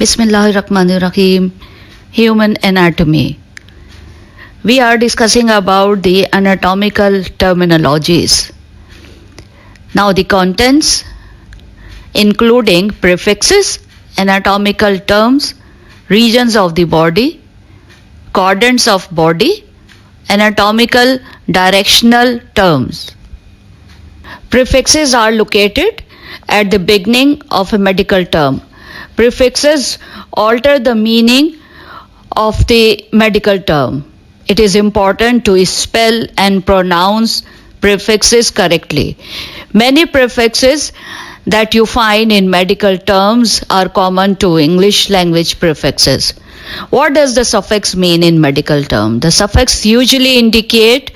Bismillahirrahmanirrahim. Human anatomy. We are discussing about the anatomical terminologies. Now the contents, including prefixes, anatomical terms, regions of the body, quadrants of body, anatomical directional terms. Prefixes are located at the beginning of a medical term. Prefixes alter the meaning of the medical term. It is important to spell and pronounce prefixes correctly. Many prefixes that you find in medical terms are common to English language prefixes. What does the suffix mean in medical term? The suffix usually indicate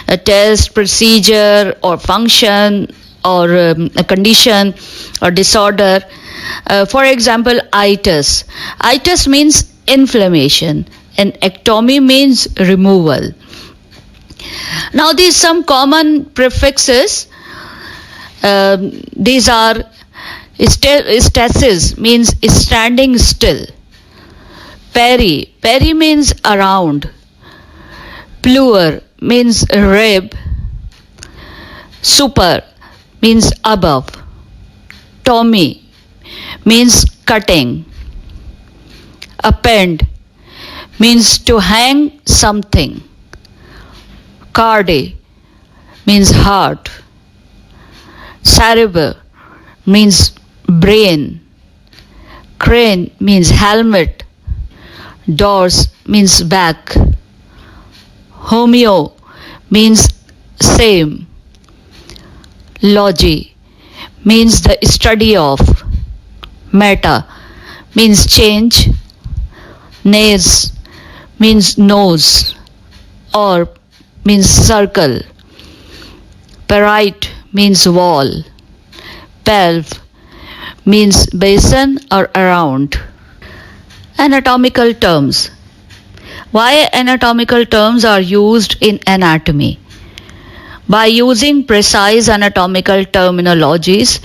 a test, procedure or function or a condition or disorder. For example, itis. Itis means inflammation and ectomy means removal. Now these some common prefixes. These are stasis means standing still. Peri. Peri means around. Pleuer means rib. Super means above. Tomy means cutting. Append means to hang something. Cardi means heart. Cerebral means brain. Crane means helmet. Dors means back. Homeo means same. Logy means the study of. Meta means change. Nes means nose or means circle. Parite means wall. Pelve means basin or around. Anatomical terms. Why anatomical terms are used in anatomy? By using precise anatomical terminologies,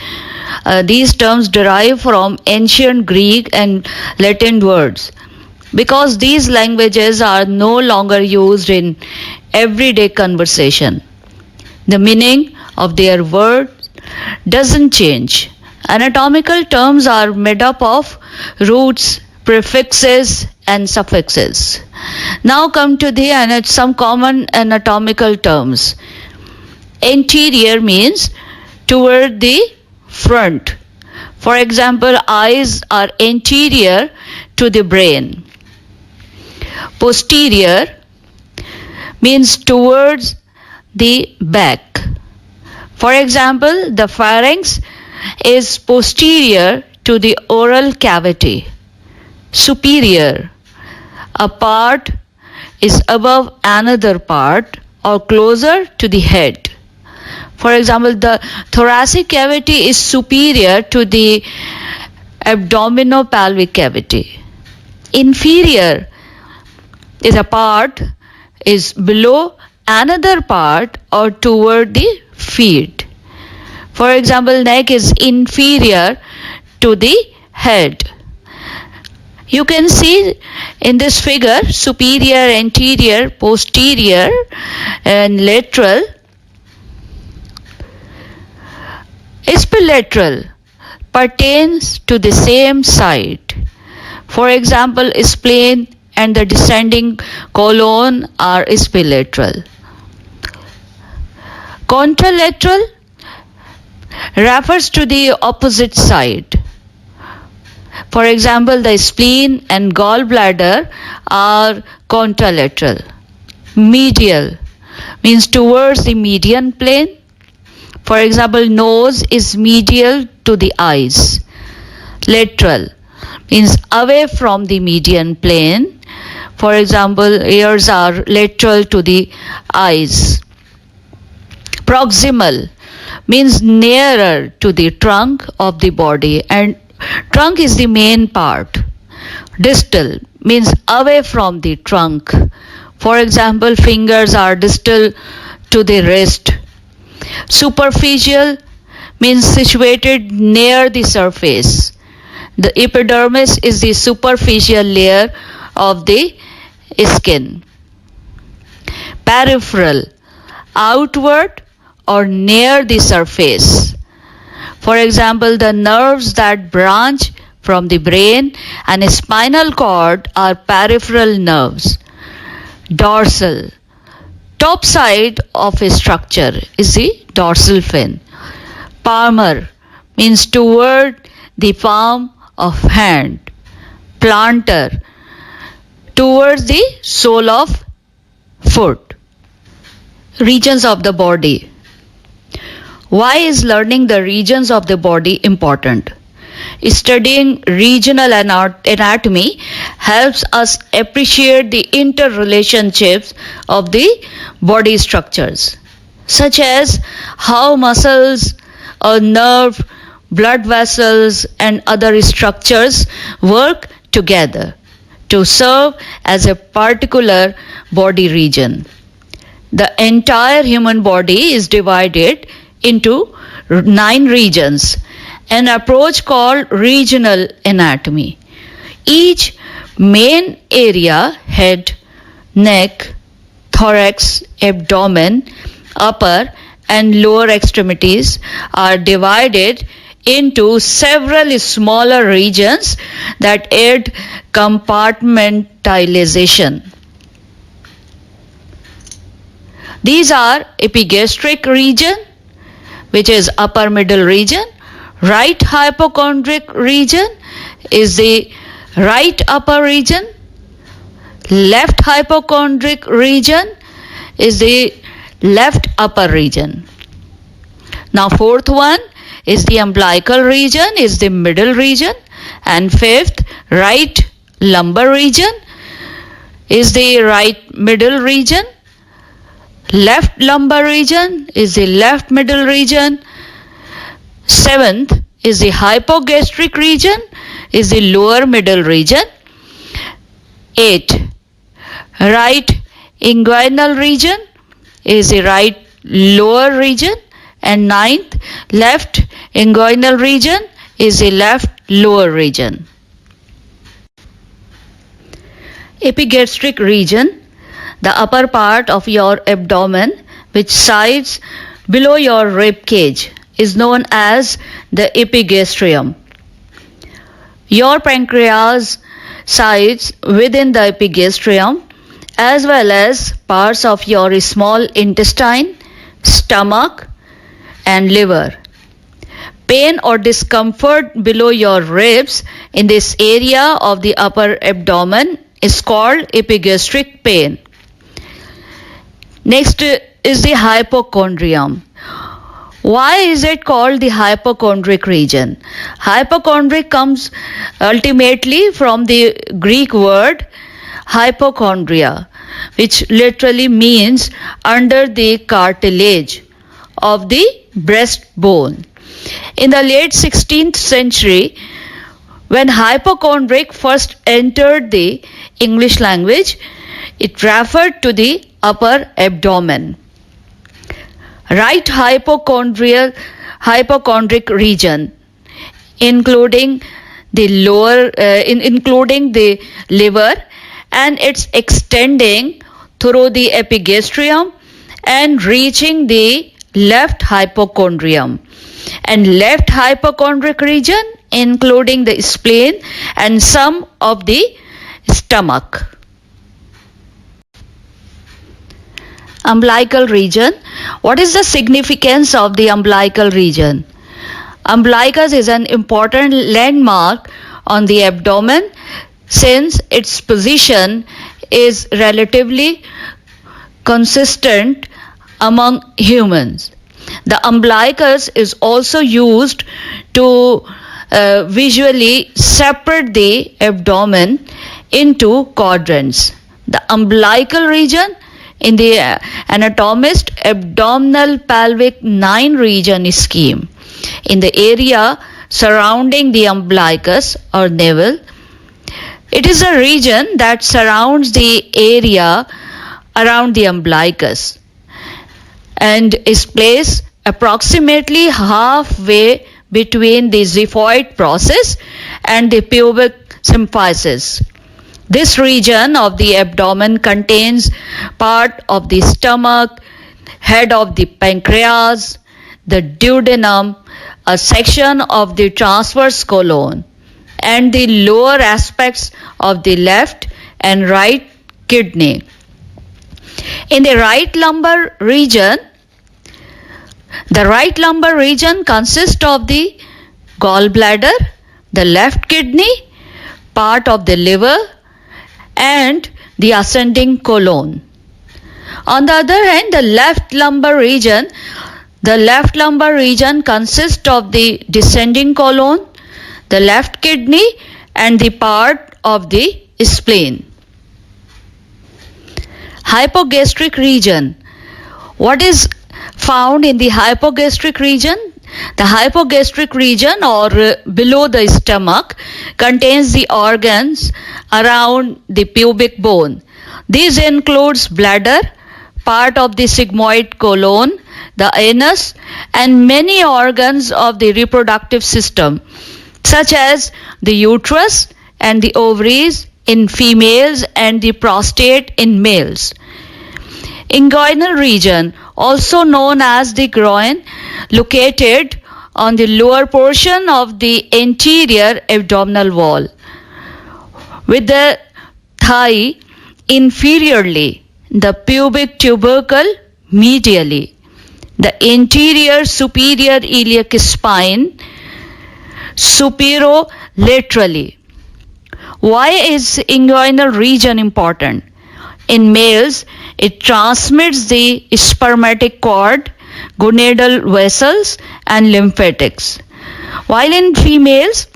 these terms derive from ancient Greek and Latin words. Because these languages are no longer used in everyday conversation, the meaning of their words doesn't change. Anatomical terms are made up of roots, prefixes and suffixes. Now come to some common anatomical terms. Anterior means toward the front. For example, eyes are anterior to the brain. Posterior means towards the back. For example, the pharynx is posterior to the oral cavity. Superior, a part is above another part or closer to the head. For example, the thoracic cavity is superior to the abdominopelvic cavity. Inferior is a part is below another part or toward the feet. For example, neck is inferior to the head. You can see in this figure superior, anterior, posterior and lateral. Epilateral pertains to the same side. For example, spleen and the descending colon are epilateral. Contralateral refers to the opposite side. For example, the spleen and gallbladder are contralateral. Medial means towards the median plane. For example, nose is medial to the eyes. Lateral means away from the median plane. For example, ears are lateral to the eyes. Proximal means nearer to the trunk of the body, and trunk is the main part. Distal means away from the trunk. For example, fingers are distal to the wrist. Superficial means situated near the surface. The epidermis is the superficial layer of the skin. Peripheral, outward or near the surface. For example, the nerves that branch from the brain and spinal cord are peripheral nerves. Dorsal, top side of a structure is the dorsal fin. Palmar means toward the palm of hand. Plantar, towards the sole of foot. Regions of the body. Why is learning the regions of the body important? Studying regional anatomy helps us appreciate the interrelationships of the body structures, such as how muscles, a nerve, blood vessels, and other structures work together to serve as a particular body region. The entire human body is divided into 9 regions, an approach called regional anatomy. Each main area, head, neck, thorax, abdomen, upper and lower extremities, are divided into several smaller regions that aid compartmentalization. These are epigastric region, which is upper middle region. Right hypochondric region is the right upper region. Left hypochondric region is the left upper region. Now fourth one is the umbilical region, is the middle region. And fifth, right lumbar region is the right middle region. Left lumbar region is the left middle region. Seventh is the hypogastric region, is the lower middle region. 8. Right inguinal region is the right lower region. And 9th, left inguinal region is the left lower region. Epigastric region, the upper part of your abdomen, which sides below your rib cage, is known as the epigastrium. Your pancreas sides within the epigastrium, as well as parts of your small intestine, stomach, and liver. Pain or discomfort below your ribs in this area of the upper abdomen is called epigastric pain. Next is the hypochondrium. Why is it called the hypochondric region? Hypochondric comes ultimately from the Greek word hypochondria, which literally means under the cartilage of the breastbone. In the late 16th century, when hypochondric first entered the English language, it referred to the upper abdomen. Right hypochondric region, including the liver, and it's extending through the epigastrium and reaching the left hypochondrium. And left hypochondric region, including the spleen and some of the stomach. Umbilical region. What is the significance of the umbilical region? Umbilicus is an important landmark on the abdomen since its position is relatively consistent among humans. The umbilicus is also used to visually separate the abdomen into quadrants. The umbilical region in the anatomist abdominal pelvic 9 region scheme. In the area surrounding the umbilicus or navel, it is a region that surrounds the area around the umbilicus and is placed approximately halfway between the xiphoid process and the pubic symphysis. This region of the abdomen contains part of the stomach, head of the pancreas, the duodenum, a section of the transverse colon, and the lower aspects of the left and right kidney. In the right lumbar region consists of the gallbladder, the left kidney, part of the liver, and the ascending colon. On the other hand, the left lumbar region consists of the descending colon, the left kidney, and the part of the spleen. Hypogastric region. What is found in the hypogastric region? The hypogastric region, or below the stomach, contains the organs around the pubic bone. These includes bladder, part of the sigmoid colon, the anus, and many organs of the reproductive system, such as the uterus and the ovaries in females and the prostate in males. Inguinal region, also known as the groin, located on the lower portion of the anterior abdominal wall, with the thigh inferiorly, the pubic tubercle medially, the anterior superior iliac spine superolaterally. Why is inguinal region important? In males, it transmits the spermatic cord, gonadal vessels, and lymphatics. While in females,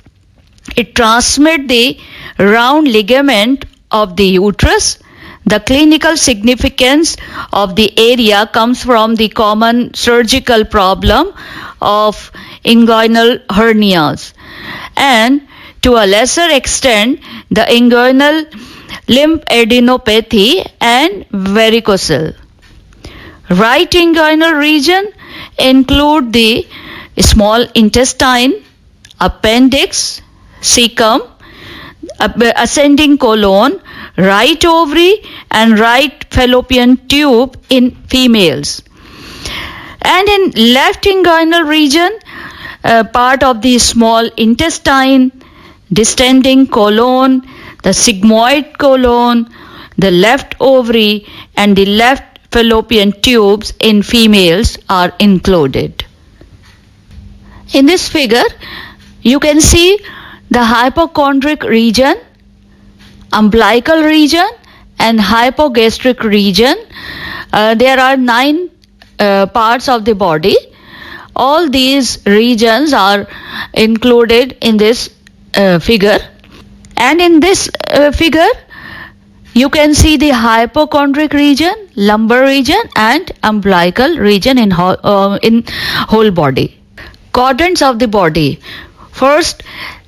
it transmits the round ligament of the uterus. The clinical significance of the area comes from the common surgical problem of inguinal hernias, and to a lesser extent, the inguinal lymphadenopathy and varicocele. Right inguinal region include the small intestine, appendix, cecum, ascending colon, right ovary, and right fallopian tube in females. And in left inguinal region, part of the small intestine, descending colon, the sigmoid colon, the left ovary, and the left fallopian tubes in females are included. In this figure, you can see the hypochondric region, umbilical region, and hypogastric region. There are 9 parts of the body. All these regions are included in this figure. And in this figure, you can see the hypochondric region, lumbar region, and umbilical region in whole body. Quadrants of the body. First,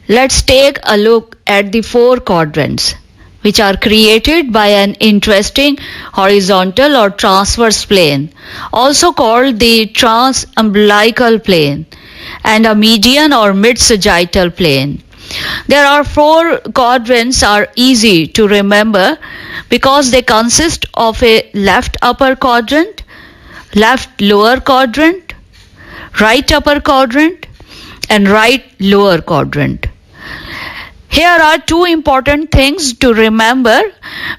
let's take a look at the 4 quadrants, which are created by an interesting horizontal or transverse plane, also called the transumbilical plane, and a median or mid-sagittal plane. There are 4 quadrants are easy to remember because they consist of a left upper quadrant, left lower quadrant, right upper quadrant, and right lower quadrant. Here are 2 important things to remember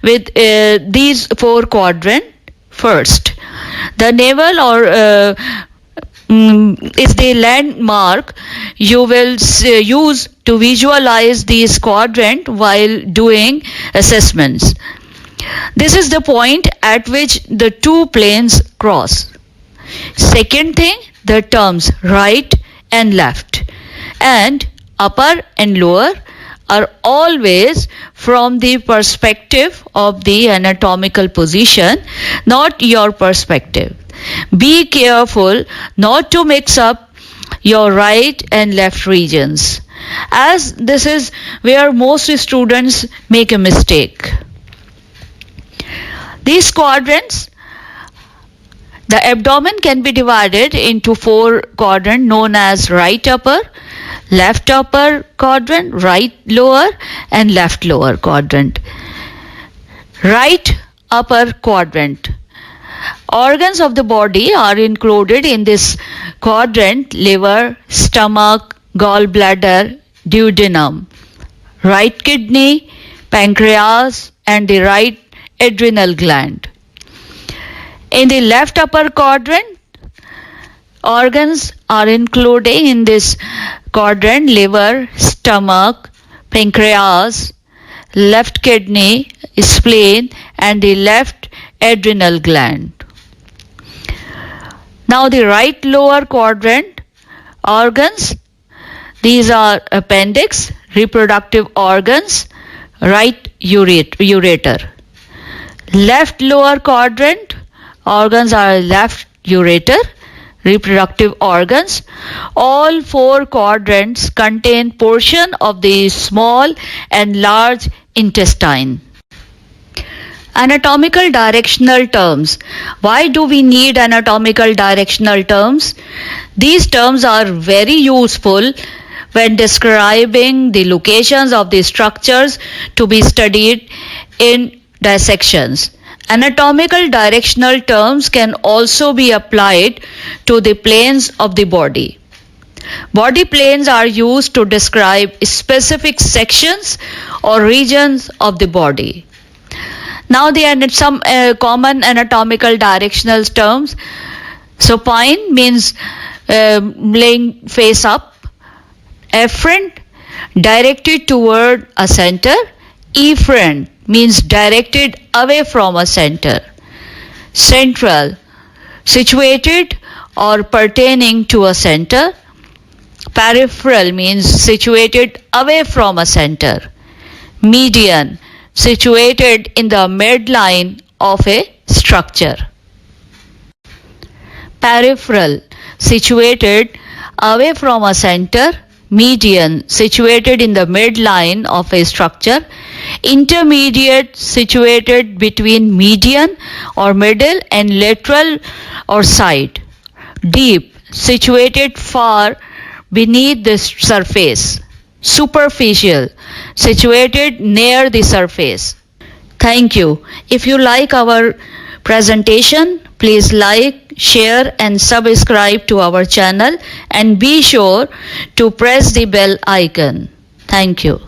with these 4 quadrants. First, the navel or is the landmark you will use to visualize these quadrant while doing assessments. This is the point at which the 2 planes cross. Second thing, the terms right and left and upper and lower are always from the perspective of the anatomical position, not your perspective. Be careful not to mix up your right and left regions, as this is where most students make a mistake. These quadrants The abdomen can be divided into 4 quadrants known as right upper quadrant, right lower, and left lower quadrant. Right upper quadrant. Organs of the body are included in this quadrant: liver, stomach, gallbladder, duodenum, right kidney, pancreas, and the right adrenal gland. In the left upper quadrant, organs are included in this quadrant: liver, stomach, pancreas, left kidney, spleen, and the left adrenal gland. Now the right lower quadrant organs, these are appendix, reproductive organs, right ureter. Left lower quadrant organs are left ureter, reproductive organs. All 4 quadrants contain portion of the small and large intestine. Anatomical directional terms. Why do we need anatomical directional terms? These terms are very useful when describing the locations of the structures to be studied in dissections. Anatomical directional terms can also be applied to the planes of the body. Body planes are used to describe specific sections or regions of the body. Now some common anatomical directional terms. Supine means laying face up. Afferent, directed toward a center. Efferent means directed away from a center. Central, situated or pertaining to a center. Peripheral means situated away from a center. Median, situated in the midline of a structure. Peripheral, situated away from a center. Median, situated in the midline of a structure. Intermediate, situated between median or middle and lateral or side. Deep, situated far beneath the surface. Superficial, situated near the surface. Thank you. If you like our presentation, please like, share and subscribe to our channel, and be sure to press the bell icon. Thank you.